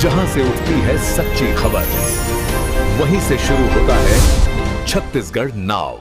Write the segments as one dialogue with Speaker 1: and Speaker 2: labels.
Speaker 1: जहां से उठती है सच्ची खबर, वहीं से शुरू होता है छत्तीसगढ़ नाउ।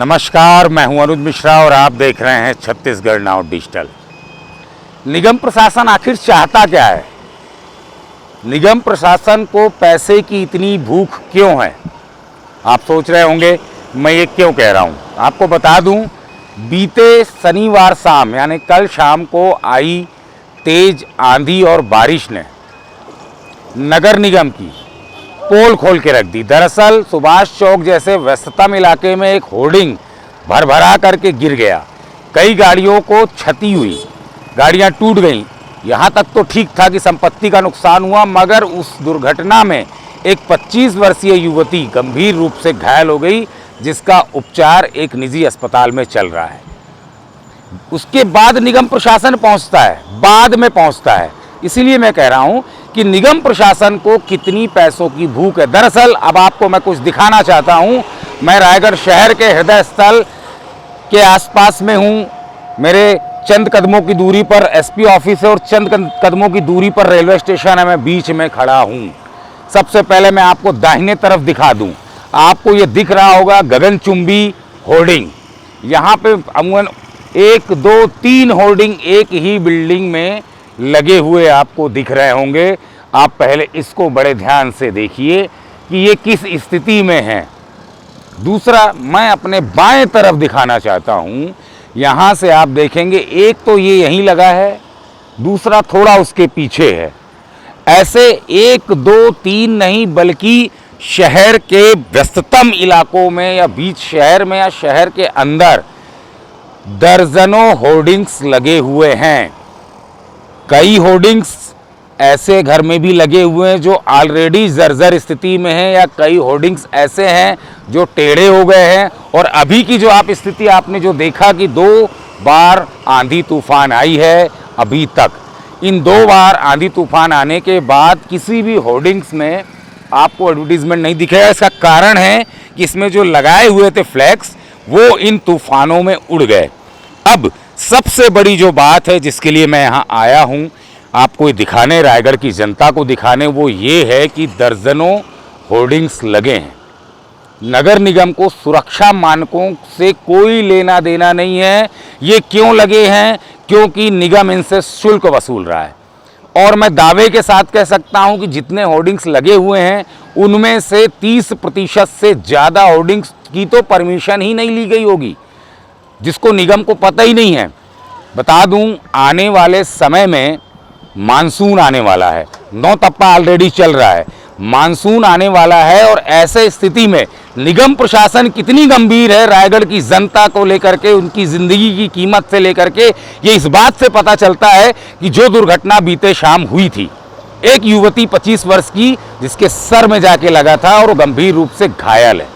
Speaker 2: नमस्कार, मैं हूं अनुज मिश्रा और आप देख रहे हैं छत्तीसगढ़ नाउ डिजिटल। निगम प्रशासन आखिर चाहता क्या है? निगम प्रशासन को पैसे की इतनी भूख क्यों है? आप सोच रहे होंगे मैं ये क्यों कह रहा हूं। आपको बता दूं, बीते शनिवार शाम यानी कल शाम को आई तेज आंधी और बारिश ने नगर निगम की पोल खोल के रख दी। दरअसल सुभाष चौक जैसे व्यस्ततम इलाके में एक होर्डिंग भरभरा करके गिर गया। कई गाड़ियों को क्षति हुई, गाड़ियां टूट गईं। यहां तक तो ठीक था कि संपत्ति का नुकसान हुआ, मगर उस दुर्घटना में एक 25 वर्षीय युवती गंभीर रूप से घायल हो गई, जिसका उपचार एक निजी अस्पताल में चल रहा है। उसके बाद निगम प्रशासन पहुंचता है, बाद में पहुंचता है। इसीलिए मैं कह रहा हूं कि निगम प्रशासन को कितनी पैसों की भूख है। दरअसल अब आपको मैं कुछ दिखाना चाहता हूं। मैं रायगढ़ शहर के हृदय स्थल के आसपास में हूं। मेरे चंद कदमों की दूरी पर एसपी ऑफिस है और चंद कदमों की दूरी पर रेलवे स्टेशन है। मैं बीच में खड़ा हूं। सबसे पहले मैं आपको दाहिने तरफ दिखा दूं। आपको ये दिख रहा होगा गगनचुंबी होर्डिंग। यहाँ पे अमूमन 1, 2, 3 होर्डिंग एक ही बिल्डिंग में लगे हुए आपको दिख रहे होंगे। आप पहले इसको बड़े ध्यान से देखिए कि ये किस स्थिति में है। दूसरा मैं अपने बाएं तरफ दिखाना चाहता हूँ। यहाँ से आप देखेंगे एक तो ये यहीं लगा है, दूसरा थोड़ा उसके पीछे है। ऐसे 1, 2, 3 नहीं बल्कि शहर के व्यस्ततम इलाकों में या बीच शहर में या शहर के अंदर दर्जनों होर्डिंग्स लगे हुए हैं। कई होर्डिंग्स ऐसे घर में भी लगे हुए हैं जो ऑलरेडी जर्जर स्थिति में हैं, या कई होर्डिंग्स ऐसे हैं जो टेढ़े हो गए हैं। और अभी की जो आप स्थिति आपने जो देखा कि 2 बार आंधी तूफान आई है अभी तक, इन 2 बार आंधी तूफान आने के बाद किसी भी होर्डिंग्स में आपको एडवर्टीजमेंट नहीं दिखेगा। इसका कारण है कि इसमें जो लगाए हुए थे फ्लैक्स वो इन तूफानों में उड़ गए। अब सबसे बड़ी जो बात है जिसके लिए मैं यहाँ आया हूँ आपको दिखाने, रायगढ़ की जनता को दिखाने, वो ये है कि दर्जनों होर्डिंग्स लगे हैं। नगर निगम को सुरक्षा मानकों से कोई लेना देना नहीं है। ये क्यों लगे हैं? क्योंकि निगम इनसे शुल्क वसूल रहा है। और मैं दावे के साथ कह सकता हूँ कि जितने होर्डिंग्स लगे हुए हैं उनमें से 30% से ज़्यादा होर्डिंग्स की तो परमिशन ही नहीं ली गई होगी, जिसको निगम को पता ही नहीं है। बता दूं, आने वाले समय में मानसून आने वाला है। 9 तप्पा ऑलरेडी चल रहा है, मानसून आने वाला है। और ऐसे स्थिति में निगम प्रशासन कितनी गंभीर है रायगढ़ की जनता को लेकर के, उनकी ज़िंदगी की कीमत से लेकर के, ये इस बात से पता चलता है कि जो दुर्घटना बीते शाम हुई थी, एक युवती 25 वर्ष की जिसके सर में जाके लगा था और वो गंभीर रूप से घायल है,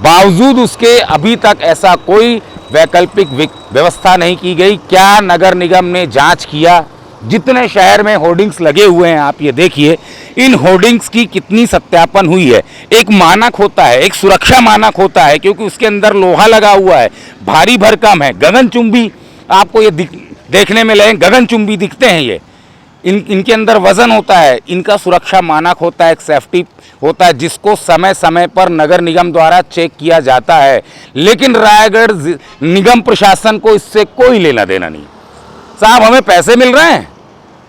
Speaker 2: बावजूद उसके अभी तक ऐसा कोई वैकल्पिक व्यवस्था नहीं की गई। क्या नगर निगम ने जांच किया? जितने शहर में होर्डिंग्स लगे हुए हैं आप ये देखिए, इन होर्डिंग्स की कितनी सत्यापन हुई है। एक मानक होता है, एक सुरक्षा मानक होता है, क्योंकि उसके अंदर लोहा लगा हुआ है, भारी भरकम है। गगनचुंबी आपको ये देखने में लगे, गगनचुंबी दिखते हैं ये। इनके अंदर वजन होता है, इनका सुरक्षा मानक होता है, एक सेफ्टी होता है जिसको समय समय पर नगर निगम द्वारा चेक किया जाता है। लेकिन रायगढ़ निगम प्रशासन को इससे कोई लेना देना नहीं। साहब, हमें पैसे मिल रहे हैं,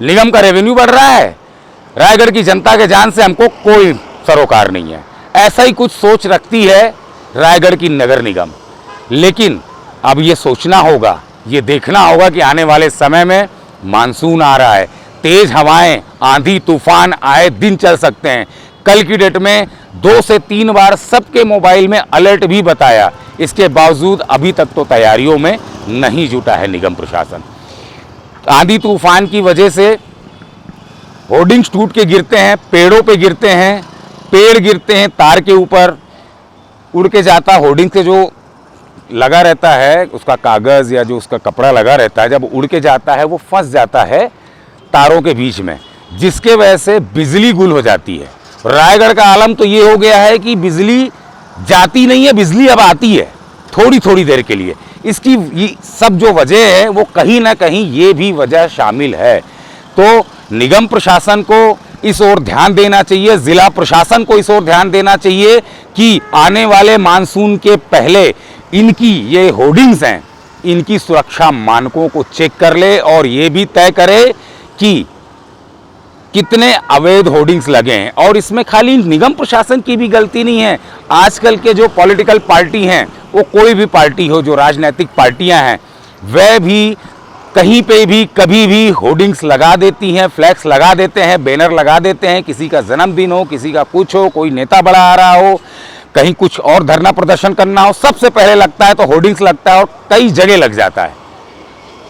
Speaker 2: निगम का रेवेन्यू बढ़ रहा है, रायगढ़ की जनता के जान से हमको कोई सरोकार नहीं है। ऐसा ही कुछ सोच रखती है रायगढ़ की नगर निगम। लेकिन अब ये सोचना होगा, ये देखना होगा कि आने वाले समय में मानसून आ रहा है, तेज हवाएं, आंधी तूफान आए दिन चल सकते हैं। कल की डेट में 2 से 3 बार सबके मोबाइल में अलर्ट भी बताया, इसके बावजूद अभी तक तो तैयारियों में नहीं जुटा है निगम प्रशासन। आंधी तूफान की वजह से होर्डिंग्स टूट के गिरते हैं, पेड़ों पे गिरते हैं, पेड़ गिरते हैं तार के ऊपर, उड़ के जाता, होर्डिंग से जो लगा रहता है उसका कागज़ या जो उसका कपड़ा लगा रहता है, जब उड़ के जाता है वो फंस जाता है तारों के बीच में, जिसके वजह से बिजली गुल हो जाती है। रायगढ़ का आलम तो ये हो गया है कि बिजली जाती नहीं है, बिजली अब आती है थोड़ी थोड़ी देर के लिए। इसकी ये सब जो वजह है वो कहीं ना कहीं ये भी वजह शामिल है। तो निगम प्रशासन को इस ओर ध्यान देना चाहिए, ज़िला प्रशासन को इस ओर ध्यान देना चाहिए कि आने वाले मानसून के पहले इनकी ये होर्डिंग्स हैं, इनकी सुरक्षा मानकों को चेक कर ले और ये भी तय करे कि कितने अवैध होर्डिंग्स लगे हैं। और इसमें खाली निगम प्रशासन की भी गलती नहीं है। आजकल के जो पॉलिटिकल पार्टी हैं, वो कोई भी पार्टी हो, जो राजनीतिक पार्टियां हैं, वह भी कहीं पे भी कभी भी होर्डिंग्स लगा देती हैं, फ्लैक्स लगा देते हैं, बैनर लगा देते हैं। किसी का जन्मदिन हो, किसी का कुछ हो, कोई नेता बड़ा आ रहा हो, कहीं कुछ और धरना प्रदर्शन करना हो, सबसे पहले लगता है तो होर्डिंग्स लगता है और कई जगह लग जाता है।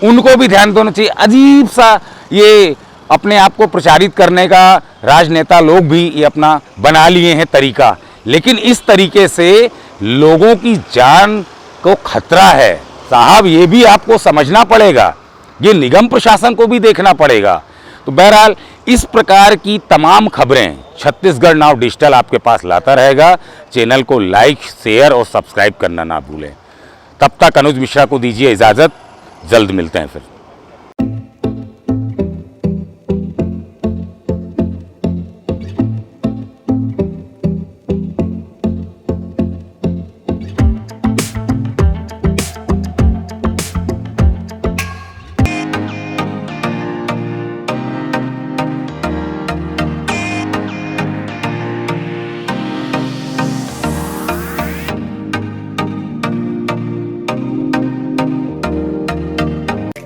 Speaker 2: उनको भी ध्यान देना चाहिए। अजीब सा ये अपने आप को प्रचारित करने का राजनेता लोग भी ये अपना बना लिए हैं तरीका, लेकिन इस तरीके से लोगों की जान को खतरा है साहब। ये भी आपको समझना पड़ेगा, ये निगम प्रशासन को भी देखना पड़ेगा। तो बहरहाल इस प्रकार की तमाम खबरें छत्तीसगढ़ नाउ डिजिटल आपके पास लाता रहेगा। चैनल को लाइक, शेयर और सब्सक्राइब करना ना भूलें। तब तक अनुज मिश्रा को दीजिए इजाज़त, जल्द मिलते हैं फिर।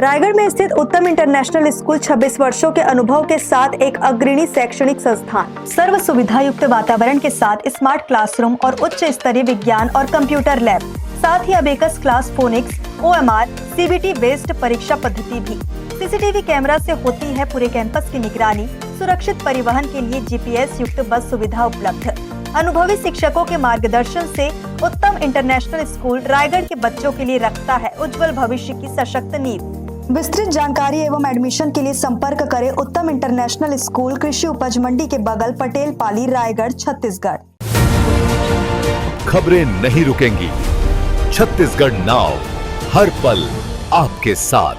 Speaker 3: रायगढ़ में स्थित उत्तम इंटरनेशनल स्कूल 26 वर्षों के अनुभव के साथ एक अग्रणी शैक्षणिक संस्थान, सर्व सुविधा युक्त वातावरण के साथ स्मार्ट क्लासरूम और उच्च स्तरीय विज्ञान और कंप्यूटर लैब, साथ ही abacus class, phonics, OMR, CBT based परीक्षा पद्धति भी। CCTV कैमरा से होती है पूरे कैंपस की निगरानी। सुरक्षित परिवहन के लिए GPS युक्त बस सुविधा उपलब्ध। अनुभवी शिक्षकों के मार्गदर्शन से उत्तम इंटरनेशनल स्कूल रायगढ़ के बच्चों के लिए रखता है उज्जवल भविष्य की सशक्त नींव। विस्तृत जानकारी एवं एडमिशन के लिए संपर्क करें उत्तम इंटरनेशनल स्कूल, कृषि उपज मंडी के बगल, पटेल पाली, रायगढ़, छत्तीसगढ़।
Speaker 1: खबरें नहीं रुकेंगी। छत्तीसगढ़ नाउ हर पल आपके साथ।